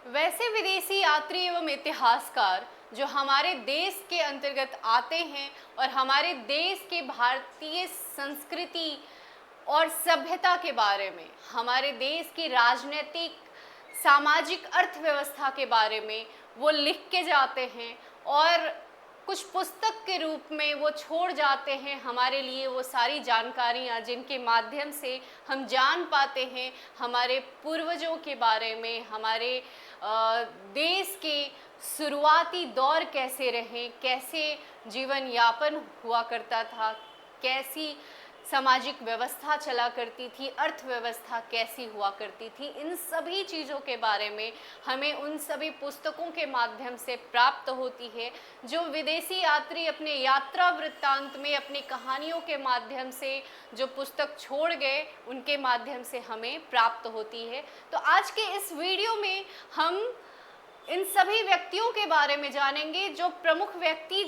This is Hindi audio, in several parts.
वैसे विदेशी यात्री एवं इतिहासकार जो हमारे देश के अंतर्गत आते हैं और हमारे देश के भारतीय संस्कृति और सभ्यता के बारे में, हमारे देश की राजनीतिक सामाजिक अर्थव्यवस्था के बारे में वो लिख के जाते हैं और कुछ पुस्तक के रूप में वो छोड़ जाते हैं हमारे लिए वो सारी जानकारियाँ, जिनके माध्यम से हम जान पाते हैं हमारे पूर्वजों के बारे में, हमारे देश के शुरुआती दौर कैसे रहे, कैसे जीवन यापन हुआ करता था, कैसी सामाजिक व्यवस्था चला करती थी, अर्थव्यवस्था कैसी हुआ करती थी। इन सभी चीज़ों के बारे में हमें उन सभी पुस्तकों के माध्यम से प्राप्त होती है जो विदेशी यात्री अपने यात्रा वृत्तांत में अपनी कहानियों के माध्यम से जो पुस्तक छोड़ गए उनके माध्यम से हमें प्राप्त होती है। तो आज के इस वीडियो में हम इन सभी व्यक्तियों के बारे में जानेंगे, जो प्रमुख व्यक्ति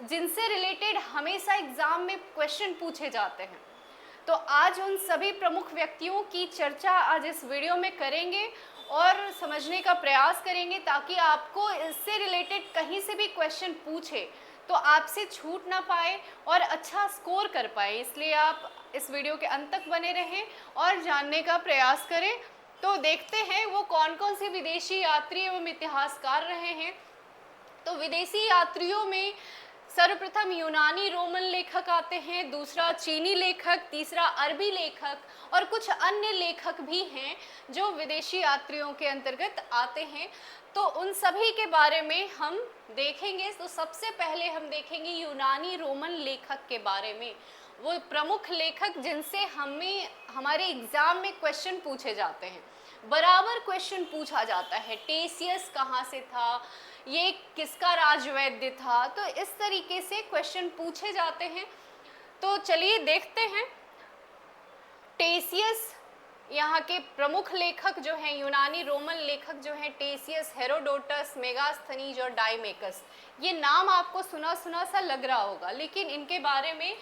जिनसे रिलेटेड हमेशा एग्जाम में क्वेश्चन पूछे जाते हैं। तो आज उन सभी प्रमुख व्यक्तियों की चर्चा आज इस वीडियो में करेंगे और समझने का प्रयास करेंगे, ताकि आपको इससे रिलेटेड कहीं से भी क्वेश्चन पूछे तो आपसे छूट ना पाए और अच्छा स्कोर कर पाए। इसलिए आप इस वीडियो के अंत तक बने रहें और जानने का प्रयास करें। तो देखते हैं वो कौन कौन से विदेशी यात्री एवं इतिहासकार रहे हैं। तो विदेशी यात्रियों में सर्वप्रथम यूनानी रोमन लेखक आते हैं, दूसरा चीनी लेखक, तीसरा अरबी लेखक और कुछ अन्य लेखक भी हैं जो विदेशी यात्रियों के अंतर्गत आते हैं। तो उन सभी के बारे में हम देखेंगे। तो सबसे पहले हम देखेंगे यूनानी रोमन लेखक के बारे में, वो प्रमुख लेखक जिनसे हमारे एग्जाम में क्वेश्चन पूछे जाते हैं, बराबर क्वेश्चन पूछा जाता है। टेसियस कहाँ से था, ये किसका राजवैद्य था, तो इस तरीके से क्वेश्चन पूछे जाते हैं। तो चलिए देखते हैं। टेसियस यहाँ के प्रमुख लेखक जो हैं, यूनानी रोमन लेखक जो हैं, टेसियस, हेरोडोटस, मेगास्थनीज और डाइमेकस। ये नाम आपको सुना सुना सा लग रहा होगा, लेकिन इनके बारे में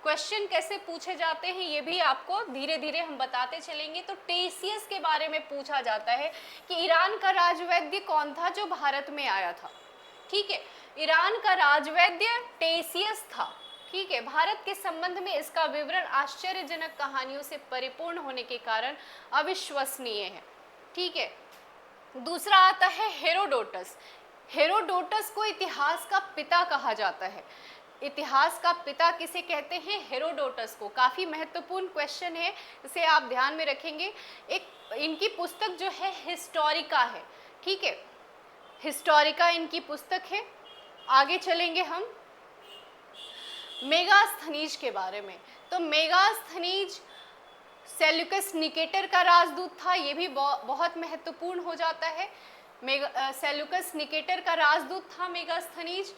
क्वेश्चन कैसे पूछे जाते हैं ये भी आपको धीरे धीरे हम बताते चलेंगे। तो टेसियस के बारे में पूछा जाता है कि ईरान का राजवैद्य कौन था जो भारत में आया था। ठीक है, ईरान का राजवैद्य टेसियस था। ठीक है, भारत के संबंध में इसका विवरण आश्चर्यजनक कहानियों से परिपूर्ण होने के कारण अविश्वसनीय है। ठीक है, दूसरा आता है हेरोडोटस। हेरोडोटस को इतिहास का पिता कहा जाता है। इतिहास का पिता किसे कहते हैं? हेरोडोटस को। काफ़ी महत्वपूर्ण क्वेश्चन है, इसे आप ध्यान में रखेंगे। एक इनकी पुस्तक जो है हिस्टोरिका है। ठीक है, हिस्टोरिका इनकी पुस्तक है। आगे चलेंगे हम मेगास्थनीज के बारे में। तो मेगास्थनीज सेल्यूकस निकेटर का राजदूत था, ये भी बहुत महत्वपूर्ण हो जाता है। सेल्यूकस निकेटर का राजदूत था मेगास्थनीज।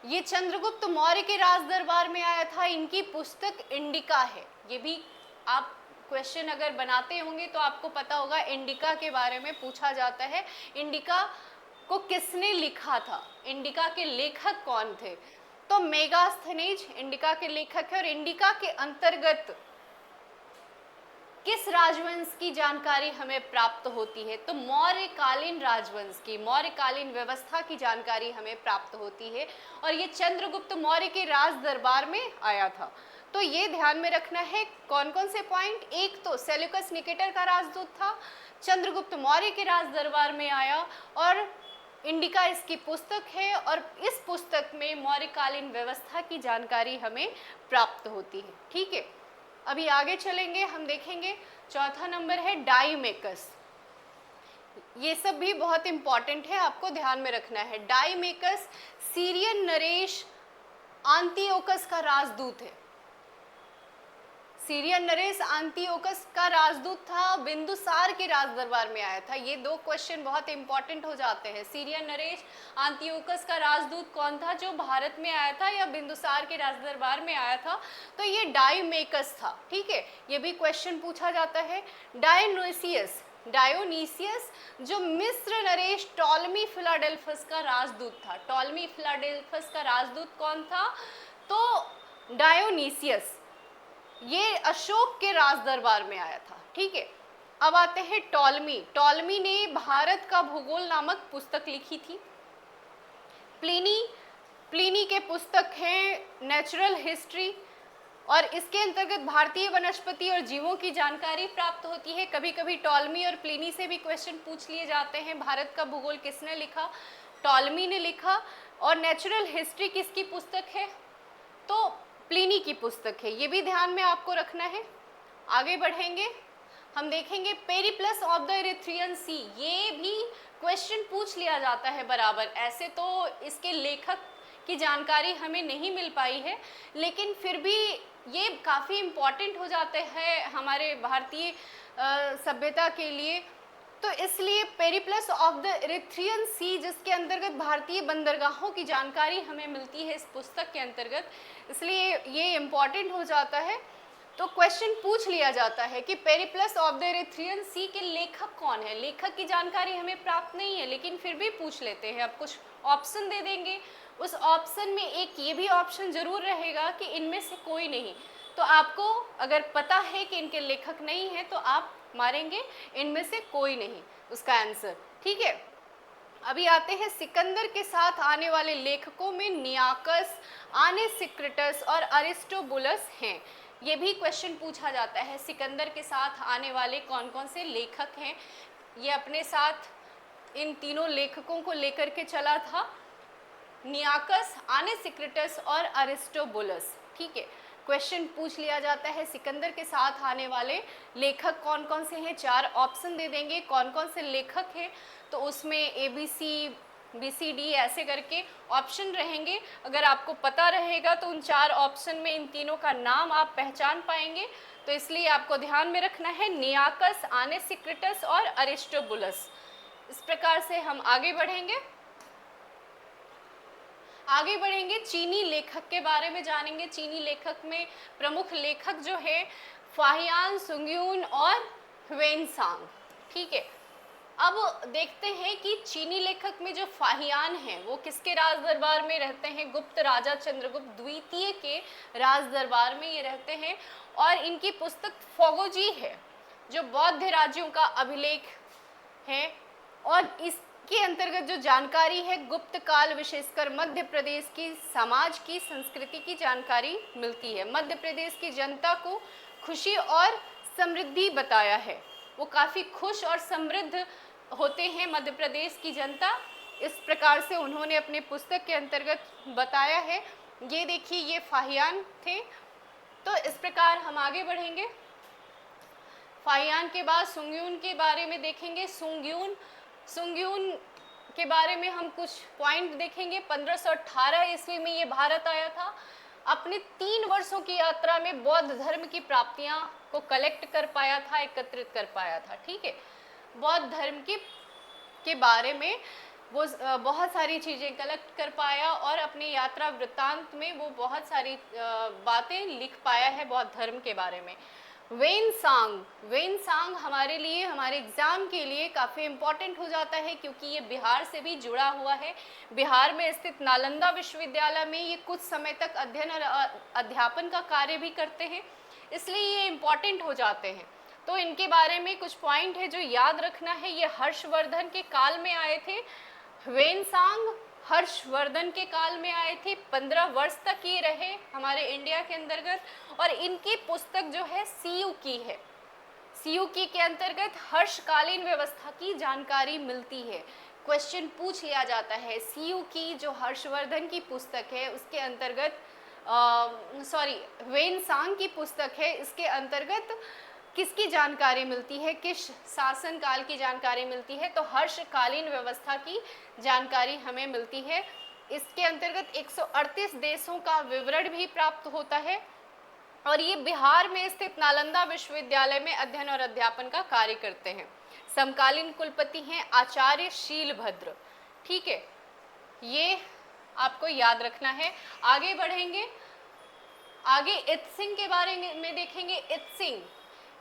ये चंद्रगुप्त मौर्य के राज दरबार में आया था। इनकी पुस्तक इंडिका है। ये भी आप क्वेश्चन अगर बनाते होंगे तो आपको पता होगा, इंडिका के बारे में पूछा जाता है। इंडिका को किसने लिखा था, इंडिका के लेखक कौन थे? तो मेगास्थनीज इंडिका के लेखक है। और इंडिका के अंतर्गत किस राजवंश की जानकारी हमें प्राप्त होती है? तो मौर्यकालीन राजवंश की, मौर्यकालीन व्यवस्था की जानकारी हमें प्राप्त होती है। और ये चंद्रगुप्त मौर्य के राज दरबार में आया था। तो ये ध्यान में रखना है। कौन कौन से पॉइंट? एक तो सेल्यूकस निकेटर का राजदूत था, चंद्रगुप्त मौर्य के राज दरबार में आया, और इंडिका इसकी पुस्तक है। और इस पुस्तक में मौर्यकालीन व्यवस्था की जानकारी हमें प्राप्त होती है। ठीक है, अभी आगे चलेंगे, हम देखेंगे। चौथा नंबर है डाइमेकस। ये सब भी बहुत इंपॉर्टेंट है, आपको ध्यान में रखना है। डाइमेकस सीरियन नरेश आंतियोकस का राजदूत है। सीरियन नरेश आंतियोकस का राजदूत था, बिंदुसार के राज दरबार में आया था। ये दो क्वेश्चन बहुत इंपॉर्टेंट हो जाते हैं। सीरियन नरेश आंतियोकस का राजदूत कौन था जो भारत में आया था या बिंदुसार के राज दरबार में आया था? तो ये डाइमेकस था। ठीक है, ये भी क्वेश्चन पूछा जाता है। डायोनीसियस जो मिस्र नरेश टॉलमी फिलाडेल्फस का राजदूत था। टॉलमी फिलाडेल्फस का राजदूत कौन था? तो डायोनीसियस, ये अशोक के राज दरबार में आया था। ठीक है, अब आते हैं टॉलमी। टॉलमी ने भारत का भूगोल नामक पुस्तक लिखी थी। प्लिनी के पुस्तक है नेचुरल हिस्ट्री, और इसके अंतर्गत भारतीय वनस्पति और जीवों की जानकारी प्राप्त होती है। कभी कभी टॉलमी और प्लिनी से भी क्वेश्चन पूछ लिए जाते हैं। भारत का भूगोल किसने लिखा? टॉलमी ने लिखा। और नेचुरल हिस्ट्री किसकी पुस्तक है? तो प्लिनी की पुस्तक है। ये भी ध्यान में आपको रखना है। आगे बढ़ेंगे, हम देखेंगे पेरिप्लस ऑफ द इरिथ्रियन सी। ये भी क्वेश्चन पूछ लिया जाता है बराबर। ऐसे तो इसके लेखक की जानकारी हमें नहीं मिल पाई है, लेकिन फिर भी ये काफ़ी इम्पॉर्टेंट हो जाते हैं हमारे भारतीय सभ्यता के लिए। तो इसलिए पेरिप्लस ऑफ द इरिथ्रियन सी, जिसके अंतर्गत भारतीय बंदरगाहों की जानकारी हमें मिलती है इस पुस्तक के अंतर्गत, इसलिए ये इम्पॉर्टेंट हो जाता है। तो क्वेश्चन पूछ लिया जाता है कि पेरिप्लस ऑफ द इरिथ्रियन सी के लेखक कौन है। लेखक की जानकारी हमें प्राप्त नहीं है, लेकिन फिर भी पूछ लेते हैं। अब कुछ ऑप्शन दे देंगे, उस ऑप्शन में एक ये भी ऑप्शन जरूर रहेगा कि इनमें से कोई नहीं। तो आपको अगर पता है कि इनके लेखक नहीं है तो आप मारेंगे इनमें से कोई नहीं उसका आंसर, ठीक है। अभी आते हैं सिकंदर के साथ आने वाले लेखकों में नियाकस, आनेसिक्रिटस और अरिस्टोबुलस हैं। ये भी क्वेश्चन पूछा जाता है, सिकंदर के साथ आने वाले कौन कौन से लेखक हैं। ये अपने साथ इन तीनों लेखकों को लेकर के चला था, नियाकस, आनेसिक्रिटस और अरिस्टोबुलस, ठीक है। क्वेश्चन पूछ लिया जाता है सिकंदर के साथ आने वाले लेखक कौन कौन से हैं। 4 ऑप्शन दे देंगे कौन कौन से लेखक हैं, तो उसमें ABC, BCD ऐसे करके ऑप्शन रहेंगे। अगर आपको पता रहेगा तो उन 4 ऑप्शन में इन तीनों का नाम आप पहचान पाएंगे। तो इसलिए आपको ध्यान में रखना है नियाकस, आनेसिक्रिटस और अरिस्टोबुलस। इस प्रकार से हम आगे बढ़ेंगे। चीनी लेखक के बारे में जानेंगे। चीनी लेखक में प्रमुख लेखक जो है फाहियान, सुंग्यून और ह्वेनसांग, ठीक है। अब देखते हैं कि चीनी लेखक में जो फाहियान हैं वो किसके राज दरबार में रहते हैं? गुप्त राजा चंद्रगुप्त द्वितीय के राज दरबार में ये रहते हैं। और इनकी पुस्तक फोगोजी है जो बौद्ध राज्यों का अभिलेख है। और इसके अंतर्गत जो जानकारी है गुप्त काल, विशेषकर मध्य प्रदेश की समाज की संस्कृति की जानकारी मिलती है। मध्य प्रदेश की जनता को खुशी और समृद्धि बताया है। वो काफ़ी खुश और समृद्ध होते हैं मध्य प्रदेश की जनता, इस प्रकार से उन्होंने अपने पुस्तक के अंतर्गत बताया है। ये देखिए, ये फाहियान थे। तो इस प्रकार हम आगे बढ़ेंगे। फाहियान के बाद सुंग्यून के बारे में देखेंगे। सुंग्यून के बारे में हम कुछ पॉइंट देखेंगे। 1518 ईस्वी में ये भारत आया था। अपने 3 वर्षों की यात्रा में बौद्ध धर्म की प्राप्तियां को कलेक्ट कर पाया था, एकत्रित कर पाया था, ठीक है। बौद्ध धर्म के बारे में वो बहुत सारी चीज़ें कलेक्ट कर पाया और अपनी यात्रा वृत्तांत में वो बहुत सारी बातें लिख पाया है बौद्ध धर्म के बारे में। वेनसांग हमारे लिए, हमारे एग्ज़ाम के लिए काफ़ी इम्पॉर्टेंट हो जाता है क्योंकि ये बिहार से भी जुड़ा हुआ है। बिहार में स्थित नालंदा विश्वविद्यालय में ये कुछ समय तक अध्ययन और अध्यापन का कार्य भी करते हैं, इसलिए ये इम्पॉर्टेंट हो जाते हैं। तो इनके बारे में कुछ पॉइंट है जो याद रखना है। ये हर्षवर्धन के काल में आए थे। वेनसांग हर्षवर्धन के काल में आए थे। 15 वर्ष तक ये रहे हमारे इंडिया के अंतर्गत। और इनकी पुस्तक जो है सीयूकी है। सीयूकी के अंतर्गत हर्षकालीन व्यवस्था की जानकारी मिलती है। क्वेश्चन पूछ लिया जाता है, सीयूकी जो हर्षवर्धन की पुस्तक है उसके अंतर्गत वेनसांग की पुस्तक है, इसके अंतर्गत किसकी जानकारी मिलती है, किस शासन काल की जानकारी मिलती है? तो हर्षकालीन व्यवस्था की जानकारी हमें मिलती है। इसके अंतर्गत 138 देशों का विवरण भी प्राप्त होता है। और ये बिहार में स्थित नालंदा विश्वविद्यालय में अध्ययन और अध्यापन का कार्य करते हैं। समकालीन कुलपति हैं आचार्य शीलभद्र, ठीक है। ये आपको याद रखना है। आगे बढ़ेंगे। आगे इत्सिंग के बारे में देखेंगे।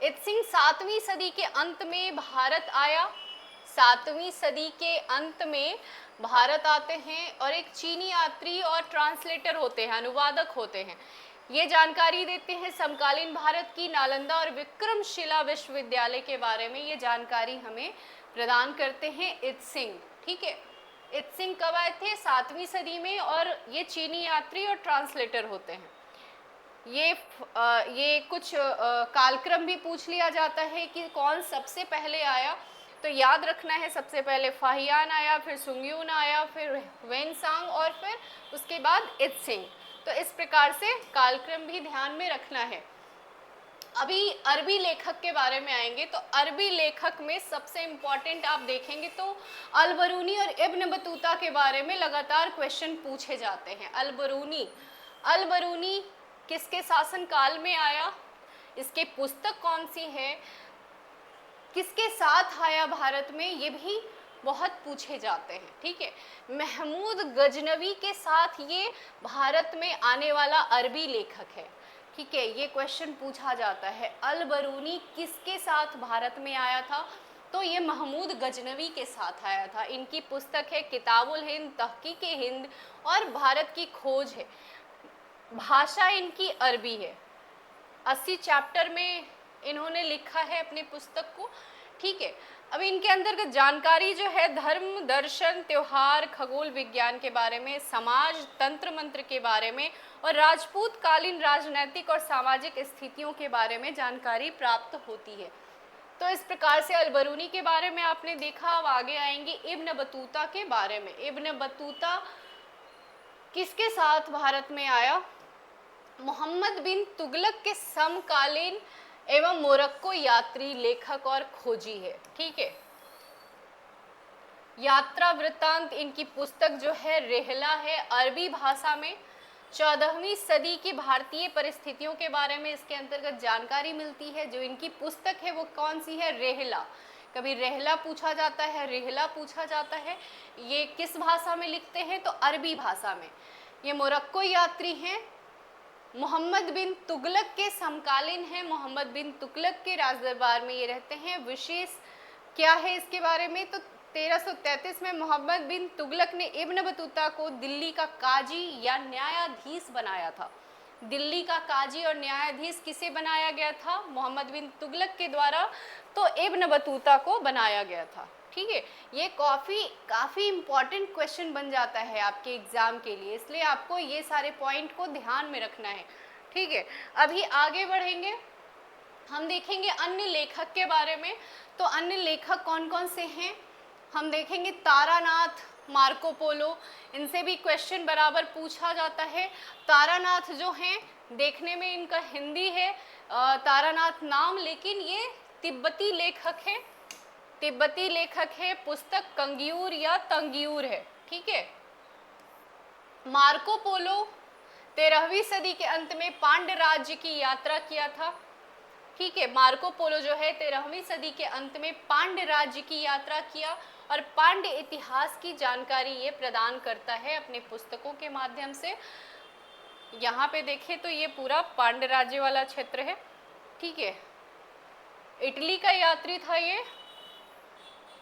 इत्सिंग 7वीं सदी के अंत में भारत आया। 7वीं सदी के अंत में भारत आते हैं और एक चीनी यात्री और ट्रांसलेटर होते हैं, अनुवादक होते हैं। ये जानकारी देते हैं समकालीन भारत की नालंदा और विक्रमशिला विश्वविद्यालय के बारे में। ये जानकारी हमें प्रदान करते हैं इत्सिंग। ठीक है, इत्सिंग कब आए थे? 7वीं सदी में, और ये चीनी यात्री और ट्रांसलेटर होते हैं। ये कुछ कालक्रम भी पूछ लिया जाता है कि कौन सबसे पहले आया, तो याद रखना है सबसे पहले फाहियान आया, फिर सुंग्यून आया, फिर वेनसांग और फिर उसके बाद इत्सिंग। तो इस प्रकार से कालक्रम भी ध्यान में रखना है। अभी अरबी लेखक के बारे में आएंगे, तो अरबी लेखक में सबसे इम्पॉर्टेंट आप देखेंगे तो अल बरूनी और इब्न बतूता के बारे में लगातार क्वेश्चन पूछे जाते हैं। अल बरूनी किसके शासन काल में आया, इसके पुस्तक कौन सी है, किसके साथ आया भारत में, ये भी बहुत पूछे जाते हैं। ठीक है, महमूद गजनवी के साथ ये भारत में आने वाला अरबी लेखक है। ठीक है, ये क्वेश्चन पूछा जाता है, अल बरूनी किसके साथ भारत में आया था, तो ये महमूद गजनवी के साथ आया था। इनकी पुस्तक है किताबुल हिंद, तहकीक हिंद और भारत की खोज है। भाषा इनकी अरबी है। 80 चैप्टर में इन्होंने लिखा है अपने पुस्तक को। ठीक है, अब इनके अंतर्गत जानकारी जो है धर्म, दर्शन, त्योहार, खगोल विज्ञान के बारे में, समाज, तंत्र मंत्र के बारे में और राजपूत कालीन राजनैतिक और सामाजिक स्थितियों के बारे में जानकारी प्राप्त होती है। तो इस प्रकार से अल बरूनी के बारे में आपने देखा। अब आगे आएंगे इब्न बतूता के बारे में। इब्न बतूता किसके साथ भारत में आया? मोहम्मद बिन तुगलक के समकालीन एवं मोरक्को यात्री, लेखक और खोजी है। ठीक है, यात्रा वृत्तांत इनकी पुस्तक जो है रेहला है, अरबी भाषा में 14वीं सदी की भारतीय परिस्थितियों के बारे में इसके अंतर्गत जानकारी मिलती है। जो इनकी पुस्तक है वो कौन सी है? रेहला। कभी रेहला पूछा जाता है, रेहला पूछा जाता है। ये किस भाषा में लिखते हैं? तो अरबी भाषा में। ये मोरक्को यात्री हैं, मोहम्मद बिन तुगलक के समकालीन हैं, मोहम्मद बिन तुगलक के राजदरबार में ये रहते हैं। विशेष क्या है इसके बारे में? तो 1333 में मोहम्मद बिन तुगलक ने इब्न बतूता को दिल्ली का काजी या न्यायाधीश बनाया था। दिल्ली का काजी और न्यायाधीश किसे बनाया गया था? मोहम्मद बिन तुगलक के द्वारा। तो इब्न बतूता को बनाया गया था। ठीक है, ये काफ़ी इम्पॉर्टेंट क्वेश्चन बन जाता है आपके एग्जाम के लिए, इसलिए आपको ये सारे पॉइंट को ध्यान में रखना है। ठीक है, अभी आगे बढ़ेंगे, हम देखेंगे अन्य लेखक के बारे में। तो अन्य लेखक कौन कौन से हैं हम देखेंगे। तारानाथ, मार्को पोलो, इनसे भी क्वेश्चन बराबर पूछा जाता है। तारानाथ जो हैं, देखने में इनका हिंदी है तारानाथ नाम, लेकिन ये तिब्बती लेखक है। तिब्बती लेखक है, पुस्तक कंगियूर या तंगियूर है। ठीक है, मार्को पोलो 13वीं सदी के अंत में पांड्य राज्य की यात्रा किया था। ठीक है, मार्को पोलो जो है 13वीं सदी के अंत में पांड्य राज्य की यात्रा किया और पांड्य इतिहास की जानकारी ये प्रदान करता है अपने पुस्तकों के माध्यम से। यहाँ पे देखें तो ये पूरा पांड्य राज्य वाला क्षेत्र है। ठीक है, इटली का यात्री था ये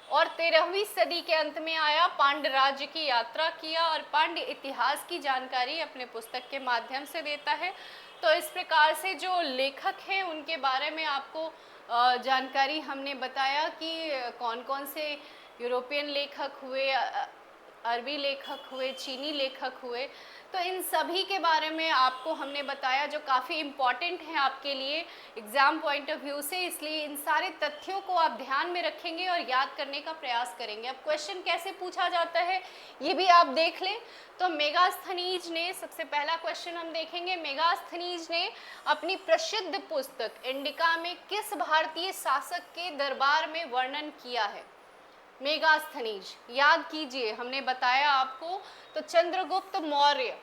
और 13वीं सदी के अंत में आया, पांड्य राज्य की यात्रा किया और पांड्य इतिहास की जानकारी अपने पुस्तक के माध्यम से देता है। तो इस प्रकार से जो लेखक हैं उनके बारे में आपको जानकारी हमने बताया कि कौन कौन से यूरोपियन लेखक हुए, अरबी लेखक हुए, चीनी लेखक हुए। तो इन सभी के बारे में आपको हमने बताया जो काफ़ी इम्पॉर्टेंट है आपके लिए एग्ज़ाम पॉइंट ऑफ व्यू से, इसलिए इन सारे तथ्यों को आप ध्यान में रखेंगे और याद करने का प्रयास करेंगे। अब क्वेश्चन कैसे पूछा जाता है ये भी आप देख लें। तो मेगास्थनीज ने, सबसे पहला क्वेश्चन हम देखेंगे, मेगास्थनीज ने अपनी प्रसिद्ध पुस्तक इंडिका में किस भारतीय शासक के दरबार में वर्णन किया है? मेगास्थनीज याद कीजिए, हमने बताया आपको, तो चंद्रगुप्त मौर्य।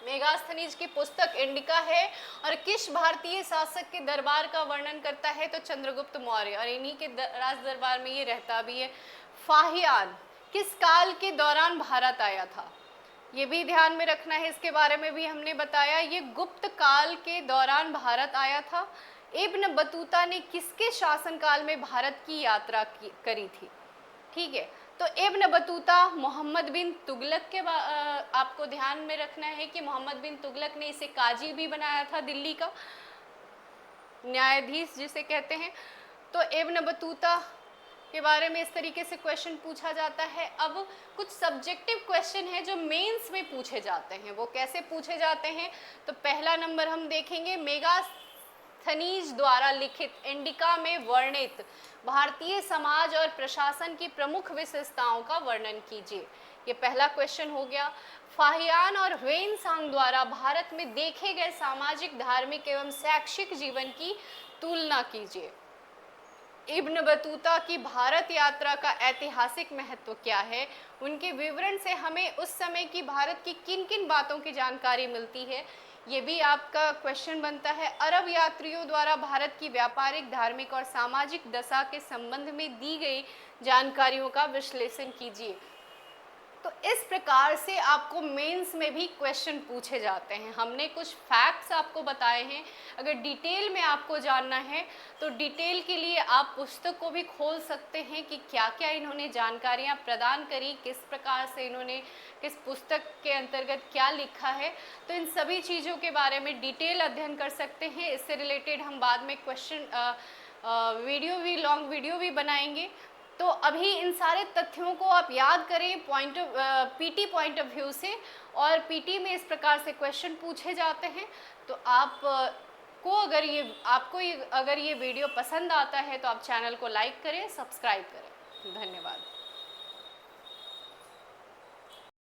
मेगास्थनीज की पुस्तक इंडिका है और किस भारतीय शासक के दरबार का वर्णन करता है? तो चंद्रगुप्त मौर्य, और इन्हीं के राज दरबार में ये रहता भी है। फाहियान किस काल के दौरान भारत आया था? ये भी ध्यान में रखना है, इसके बारे में भी हमने बताया, ये गुप्त काल के दौरान भारत आया था। इब्न बतूता ने किसके शासनकाल में भारत की यात्रा करी थी? ठीक है, तो तो इब्न बतूता मोहम्मद बिन तुगलक के आपको ध्यान में रखना है कि मोहम्मद बिन तुगलक ने इसे काजी भी बनाया था, दिल्ली का न्यायाधीश जिसे कहते हैं। तो इब्न बतूता के बारे में इस तरीके से क्वेश्चन पूछा जाता है। अब कुछ सब्जेक्टिव क्वेश्चन है जो मेंस में पूछे जाते हैं, वो कैसे पूछे जाते हैं। तो पहला नंबर हम देखेंगे, मेगास्थनीज द्वारा लिखित इंडिका में वर्णित भारतीय समाज और प्रशासन की प्रमुख विशेषताओं का वर्णन कीजिए। ये पहला क्वेश्चन हो गया। फाहियान और ह्वेनसांग द्वारा भारत में देखे गए सामाजिक, धार्मिक एवं शैक्षिक जीवन की तुलना कीजिए। इब्न बतूता की भारत यात्रा का ऐतिहासिक महत्व क्या है, उनके विवरण से हमें उस समय की भारत की किन किन बातों की जानकारी मिलती है, ये भी आपका क्वेश्चन बनता है। अरब यात्रियों द्वारा भारत की व्यापारिक, धार्मिक और सामाजिक दशा के संबंध में दी गई जानकारियों का विश्लेषण कीजिए। तो इस प्रकार से आपको मेंस में भी क्वेश्चन पूछे जाते हैं। हमने कुछ फैक्ट्स आपको बताए हैं। अगर डिटेल में आपको जानना है तो डिटेल के लिए आप पुस्तक को भी खोल सकते हैं कि क्या क्या इन्होंने जानकारियां प्रदान करी, किस प्रकार से इन्होंने किस पुस्तक के अंतर्गत क्या लिखा है। तो इन सभी चीज़ों के बारे में डिटेल अध्ययन कर सकते हैं। इससे रिलेटेड हम बाद में क्वेश्चन लॉन्ग वीडियो भी बनाएंगे। तो अभी इन सारे तथ्यों को आप याद करें पीटी पॉइंट ऑफ व्यू से, और पीटी में इस प्रकार से क्वेश्चन पूछे जाते हैं। तो आपको अगर ये वीडियो पसंद आता है तो आप चैनल को लाइक करें, सब्सक्राइब करें। धन्यवाद।